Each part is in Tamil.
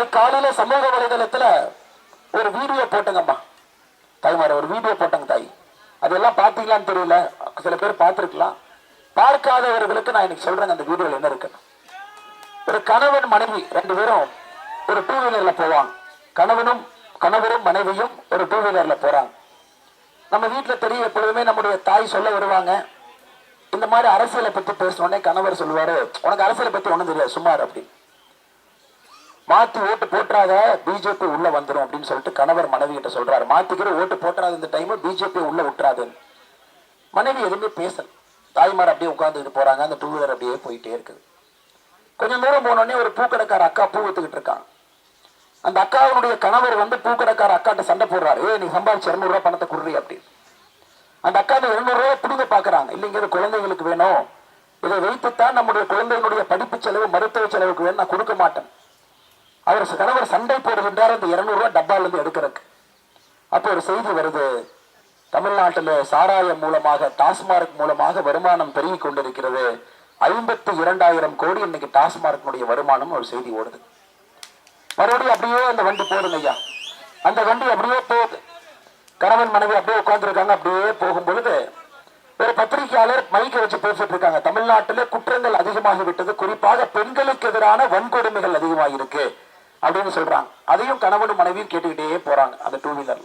இன்னைக்கு காலையில சமூக வலைதளத்துல ஒரு வீடியோ போட்டங்கம்மா, தாய்மார ஒரு வீடியோ போட்டாங்க தாய். அதெல்லாம் பார்த்தீங்களான்னு தெரியல, சில பேர் பார்த்துருக்கலாம். பார்க்காதவர்களுக்கு நான் இன்னைக்கு சொல்றேன் அந்த வீடியோல என்ன இருக்குன்னு. ஒரு கணவன் மனைவி ரெண்டு பேரும் ஒரு டூ வீலர்ல போவாங்க. கணவரும் மனைவியும் ஒரு டூ வீலர்ல போறாங்க. நம்ம வீட்டுல தெரியும், எப்பொழுதுமே நம்முடைய தாய் சொல்ல வருவாங்க, இந்த மாதிரி அரசியலை பத்தி பேசணுன்னே கணவர் சொல்லுவாரு, உனக்கு அரசியலை பத்தி ஒண்ணும் தெரியாது சும்மாரு அப்படி, மாத்தி ஓட்டு போட்டுறாத பிஜேபி உள்ள வந்துடும் அப்படின்னு சொல்லிட்டு கணவர் மனைவி கிட்ட சொல்றாரு. மாத்திக்கிற ஓட்டு போட்டுறாது, இந்த டைம் பிஜேபி உள்ள விட்டுறாதுன்னு. மனைவி எதுவுமே பேசல. தாய்மார் அப்படியே உட்கார்ந்துட்டு போறாங்க. அந்த டூ வீலர் அப்படியே போயிட்டே இருக்குது. கொஞ்சம் தூரம் போனோடனே ஒரு பூக்கடைக்கார அக்கா பூ வித்துக்கிட்டு இருக்காங்க. அந்த அக்காவுடைய கணவர் வந்து பூக்கடைக்கார அக்காட்ட சண்டை போடுறாரு, நீ சம்பாதிச்சு 200 ரூபாய் பணத்தை குடுறி அப்படின்னு. அந்த அக்கா 200 ரூபாய் பிடிங்க பாக்குறாங்க. இல்லைங்க, குழந்தைங்களுக்கு வேணும், இதை வைத்துத்தான் நம்முடைய குழந்தைகளுடைய படிப்பு செலவு மருத்துவ செலவுக்கு வேணும், நான் கொடுக்க மாட்டேன். அவர் கணவர் சண்டை போடுகின்றார் அந்த 200 ரூபாய் டப்பால இருந்து எடுக்கிறதுக்கு. அப்போ ஒரு செய்தி வருது, தமிழ்நாட்டில் சாராயம் மூலமாக டாஸ்மார்க் மூலமாக வருமானம் பெருகி கொண்டிருக்கிறது. 52,000 கோடி இன்னைக்கு டாஸ்மார்க்கினுடைய வருமானம் ஒரு செய்தி ஓடுது. மறுபடியும் அப்படியே அந்த வண்டி போடுங்க ஐயா, அந்த வண்டி அப்படியே போகுது. கணவன் மனைவி அப்படியே உட்கார்ந்துருக்காங்க. அப்படியே போகும் பொழுது ஒரு பத்திரிகையாளர் மைக்கை வச்சு பேசிட்டு இருக்காங்க, தமிழ்நாட்டிலே குற்றங்கள் அதிகமாகிவிட்டது, குறிப்பாக பெண்களுக்கு எதிரான வன்கொடுமைகள் அதிகமாக இருக்கு அப்படின்னு சொல்றாங்க. அதையும் கணவனும் மனைவியும் கேட்டுக்கிட்டே போறாங்க அந்த டூ வீலர்ல.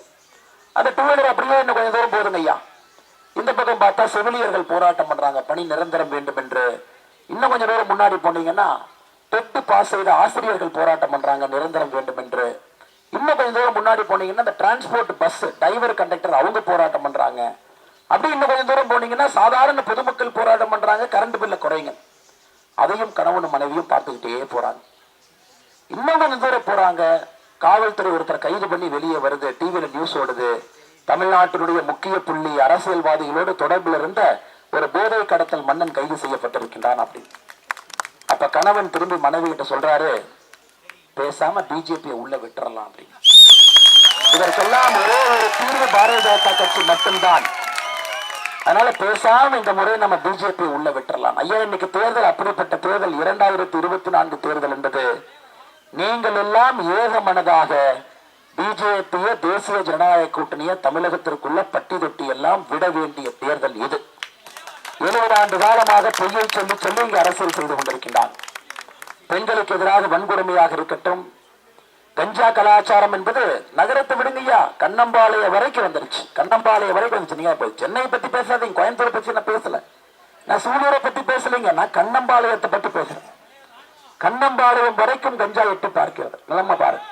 அந்த டூ வீலர் அப்படியே இன்னும் கொஞ்சம் தூரம் போதுங்க ஐயா. இந்த பக்கம் பார்த்தா செவிலியர்கள் போராட்டம் பண்றாங்க, பணி நிரந்தரம் வேண்டும் என்று. இன்னும் கொஞ்சம் தூரம் முன்னாடி போனீங்கன்னா டெட் பாஸ் செய்த ஆசிரியர்கள் போராட்டம் பண்றாங்க, நிரந்தரம் வேண்டும் என்று. இன்னும் கொஞ்சம் தூரம் முன்னாடி போனீங்கன்னா அந்த டிரான்ஸ்போர்ட் பஸ் டிரைவர் கண்டக்டர் அவங்க போராட்டம் பண்றாங்க. அப்படி இன்னும் கொஞ்சம் தூரம் போனீங்கன்னா சாதாரண பொதுமக்கள் போராட்டம் பண்றாங்க, கரண்ட் பில்ல குறைங்க. அதையும் கணவனும் மனைவியும் பார்த்துக்கிட்டே போறாங்க. இன்னும் கொஞ்சம் தூரம் போறாங்க, காவல்துறை ஒருத்தர் கைது பண்ணி வெளியே வருது, டிவியில நியூஸ் ஓடுது, தமிழ்நாட்டினுடைய முக்கிய புள்ளி அரசியல்வாதிகளோடு தொடர்பில் இருந்த ஒரு போதை கடத்தல் மன்னன் கைது செய்யப்பட்டிருக்கின்றான் அப்படி. அப்ப கணவன் திரும்பி மனைவி கிட்ட சொல்றாரு, பேசாம பிஜேபியை உள்ள விட்டுறலாம் அப்படின்னு. இதற்கெல்லாம் ஒரே ஒரு தீர்வு பாரதிய ஜனதா கட்சி மட்டும்தான். அதனால பேசாம இந்த முறை நம்ம பிஜேபி உள்ள விட்டுறலாம். ஐயா, இன்னைக்கு தேர்தல் அப்படிப்பட்ட தேர்தல், 2024 தேர்தல் என்பது நீங்கள் எல்லாம் ஏக மனதாக பிஜேபிய தேசிய ஜனநாயக கூட்டணிய தமிழகத்திற்குள்ள பட்டி தொட்டி எல்லாம் விட வேண்டிய தேர்தல் இது. 70 ஆண்டு காலமாக பொய்யை சொல்லி சொல்லி இங்கு அரசியல் செய்து கொண்டிருக்கின்றான். பெண்களுக்கு எதிராக வன்கொடுமையாக இருக்கட்டும், கஞ்சா கலாச்சாரம் என்பது நகரத்தை விடுங்கய்யா, கண்ணம்பாளைய வரைக்கும் வந்துருச்சு. கண்ணம்பாளைய வரைக்கும் வந்துச்சு. நீங்க சென்னையை பத்தி பேசாதீங்க, கோயம்புத்தூரை பத்தி நான் பேசல, நான் சூலூரை பத்தி பேசலைங்க, நான் கண்ணம்பாளையத்தை பத்தி பேசுறேன். கண்ணம்பாளையம் வரைக்கும் கஞ்சா எட்டு பார்க்கிறது. நிலைமை பாருங்க.